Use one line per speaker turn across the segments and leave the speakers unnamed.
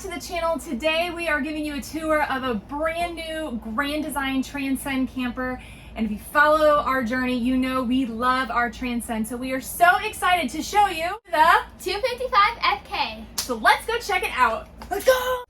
to the channel. Today we are giving you a tour of a brand new Grand Design Transcend camper. And if you follow our journey, you know we love our Transcend. So we are so excited to show you the
255FK.
So let's go check it out. Let's go!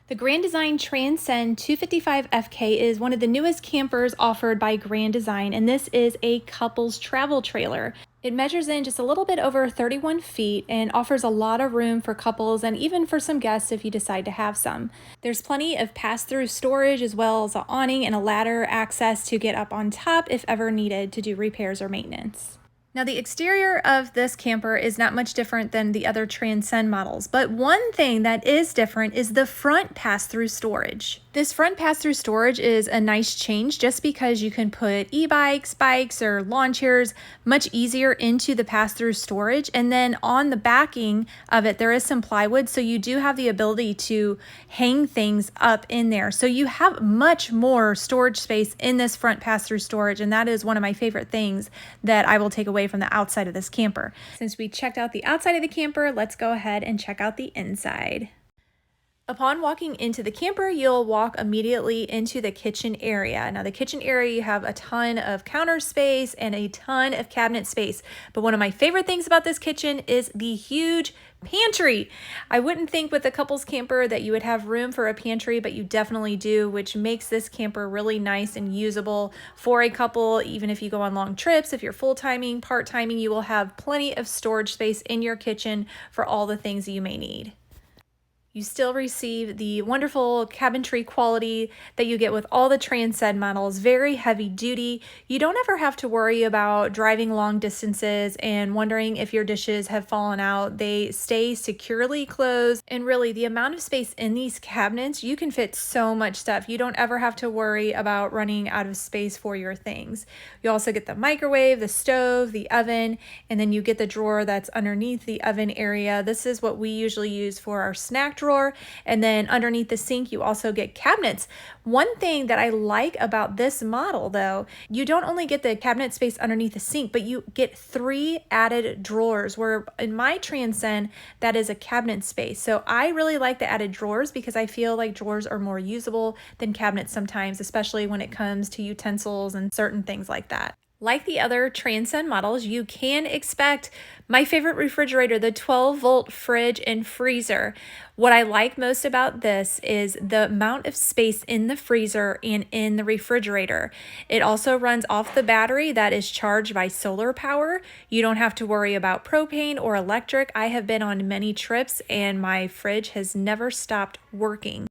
The Grand Design Transcend 255FK is one of the newest campers offered by Grand Design, and this is a couples travel trailer. It measures in just a little bit over 31 feet and offers a lot of room for couples and even for some guests if you decide to have some. There's plenty of pass-through storage as well as an awning and a ladder access to get up on top if ever needed to do repairs or maintenance. Now, the exterior of this camper is not much different than the other Transcend models, but one thing that is different is the front pass-through storage. This front pass-through storage is a nice change just because you can put e-bikes, bikes, or lawn chairs much easier into the pass-through storage. And then on the backing of it, there is some plywood, so you do have the ability to hang things up in there. So you have much more storage space in this front pass-through storage, and that is one of my favorite things that I will take away from the outside of this camper. Since we checked out the outside of the camper, let's go ahead and check out the inside. Upon walking into the camper, you'll walk immediately into the kitchen area. Now, the kitchen area, you have a ton of counter space and a ton of cabinet space. But one of my favorite things about this kitchen is the huge pantry. I wouldn't think with a couples camper that you would have room for a pantry, but you definitely do, which makes this camper really nice and usable for a couple. Even if you go on long trips, if you're full-timing, part-timing, you will have plenty of storage space in your kitchen for all the things that you may need. You still receive the wonderful cabinetry quality that you get with all the Transcend models, very heavy duty. You don't ever have to worry about driving long distances and wondering if your dishes have fallen out. They stay securely closed, and really the amount of space in these cabinets, you can fit so much stuff. You don't ever have to worry about running out of space for your things. You also get the microwave, the stove, the oven, and then you get the drawer that's underneath the oven area. This is what we usually use for our snack drawer. And then underneath the sink, you also get cabinets. One thing that I like about this model, though, you don't only get the cabinet space underneath the sink, but you get 3 added drawers, where in my Transcend, that is a cabinet space. So I really like the added drawers because I feel like drawers are more usable than cabinets sometimes, especially when it comes to utensils and certain things like that. Like the other Transcend models, you can expect my favorite refrigerator, the 12-volt fridge and freezer. What I like most about this is the amount of space in the freezer and in the refrigerator. It also runs off the battery that is charged by solar power. You don't have to worry about propane or electric. I have been on many trips and my fridge has never stopped working.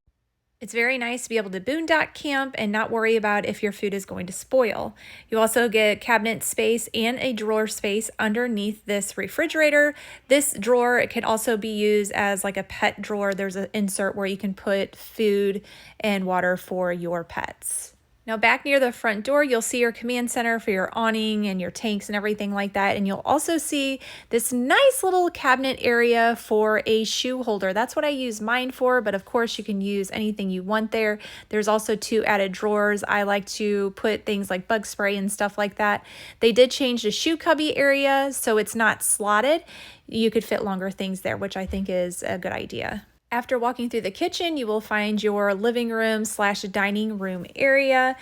It's very nice to be able to boondock camp and not worry about if your food is going to spoil. You also get cabinet space and a drawer space underneath this refrigerator. This drawer can also be used as like a pet drawer. There's an insert where you can put food and water for your pets. Now, back near the front door, you'll see your command center for your awning and your tanks and everything like that. And you'll also see this nice little cabinet area for a shoe holder. That's what I use mine for, but of course you can use anything you want there. There's also 2 added drawers. I like to put things like bug spray and stuff like that. They did change the shoe cubby area, so it's not slotted. You could fit longer things there, which I think is a good idea. After walking through the kitchen, you will find your living room / dining room area.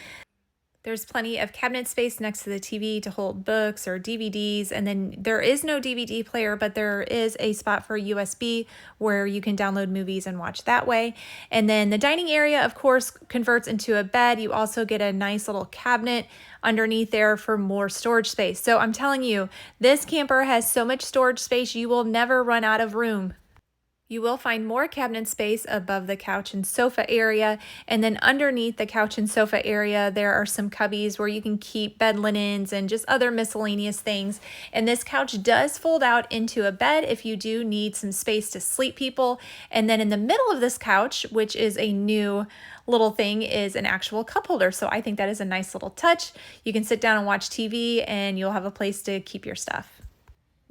There's plenty of cabinet space next to the TV to hold books or DVDs, and then there is no DVD player, but there is a spot for USB where you can download movies and watch that way. And then the dining area, of course, converts into a bed. You also get a nice little cabinet underneath there for more storage space. So I'm telling you, this camper has so much storage space, you will never run out of room. You will find more cabinet space above the couch and sofa area, and then underneath the couch and sofa area there are some cubbies where you can keep bed linens and just other miscellaneous things. And this couch does fold out into a bed if you do need some space to sleep people. And then in the middle of this couch, which is a new little thing, is an actual cup holder. So I think that is a nice little touch. You can sit down and watch TV and you'll have a place to keep your stuff.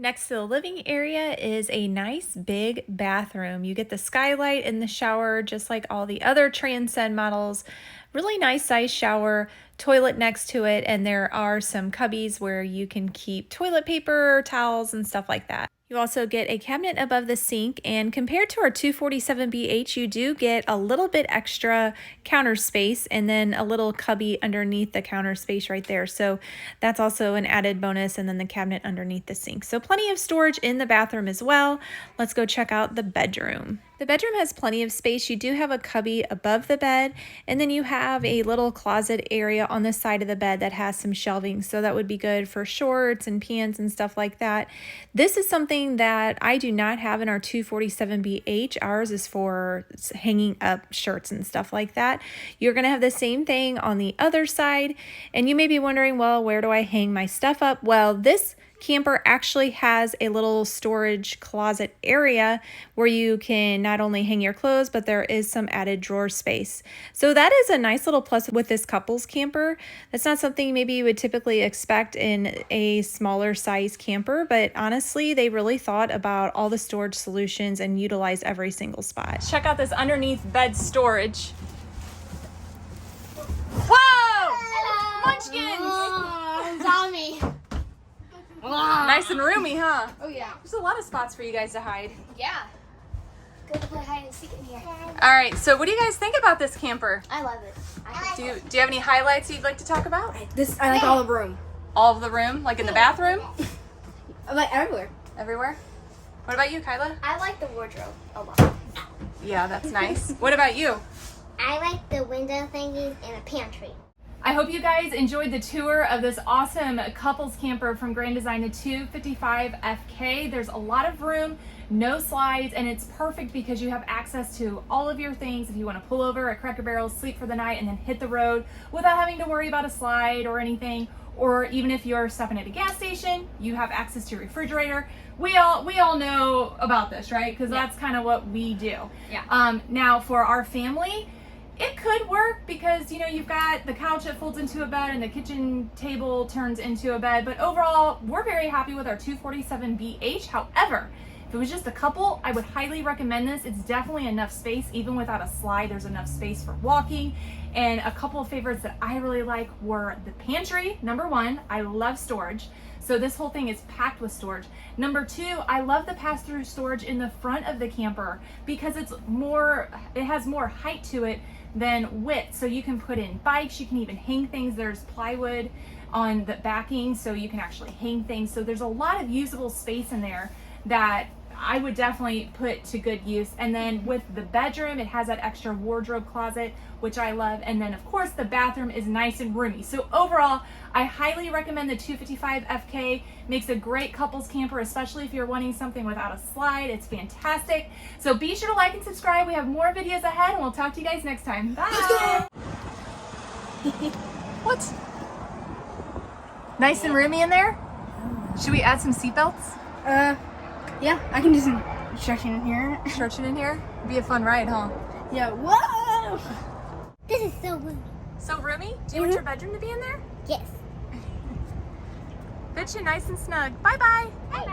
Next to the living area is a nice big bathroom. You get the skylight in the shower just like all the other Transcend models. Really nice size shower, toilet next to it, and there are some cubbies where you can keep toilet paper, towels, and stuff like that. You also get a cabinet above the sink, and compared to our 247BH, you do get a little bit extra counter space and then a little cubby underneath the counter space right there. So that's also an added bonus, and then the cabinet underneath the sink. So plenty of storage in the bathroom as well. Let's go check out the bedroom. The bedroom has plenty of space. You do have a cubby above the bed, and then you have a little closet area on the side of the bed that has some shelving, so that would be good for shorts and pants and stuff like that. This is something that I do not have in our 247BH. Ours is for hanging up shirts and stuff like that. You're going to have the same thing on the other side, and you may be wondering, well, where do I hang my stuff up? Well, this camper actually has a little storage closet area where you can not only hang your clothes, but there is some added drawer space. So that is a nice little plus with this couples camper. That's not something maybe you would typically expect in a smaller size camper, but honestly, they really thought about all the storage solutions and utilize every single spot. Check out this underneath bed storage. Whoa!
Hello.
Munchkins!
Oh, Tommy.
Nice and roomy, huh?
Oh yeah.
There's a lot of spots for you guys to hide.
Yeah. Good to play hide and seek in here.
All right, so what do you guys think about this camper?
I love it.
Do you have any highlights you'd like to talk about?
I like all the room.
All of the room, like in the bathroom?
I like everywhere.
Everywhere? What about you, Kyla?
I like the wardrobe a lot.
Yeah, that's nice. What about you?
I like the window thingies and a pantry.
I hope you guys enjoyed the tour of this awesome couples camper from Grand Design, the 255FK. There's a lot of room, no slides, and it's perfect because you have access to all of your things if you want to pull over at Cracker Barrel, sleep for the night, and then hit the road without having to worry about a slide or anything. Or even if you're stopping at a gas station, you have access to your refrigerator. We all know about this, right? Because that's kind of what we do.
Yeah.
Now for our family, it could work because, you know, you've got the couch that folds into a bed and the kitchen table turns into a bed. But overall, we're very happy with our 247BH. However, if it was just a couple, I would highly recommend this. It's definitely enough space. Even without a slide, there's enough space for walking. And a couple of favorites that I really like were the pantry. Number one, I love storage. So this whole thing is packed with storage. Number two, I love the pass-through storage in the front of the camper because it has more height to it than width. So you can put in bikes, you can even hang things. There's plywood on the backing, so you can actually hang things. So there's a lot of usable space in there that I would definitely put to good use. And then with the bedroom, it has that extra wardrobe closet, which I love. And then of course the bathroom is nice and roomy. So overall, I highly recommend the 255FK. Makes a great couples camper, especially if you're wanting something without a slide. It's fantastic. So be sure to like and subscribe. We have more videos ahead, and we'll talk to you guys next time. Bye. What? Nice and roomy in there? Should we add some seatbelts?
Yeah, I can do some stretching in here.
Stretching in here? Be a fun ride, huh?
Yeah, whoa!
This is so roomy.
So roomy? Do you want your bedroom to be in there?
Yes.
Fit you nice and snug. Bye-bye.
Bye-bye.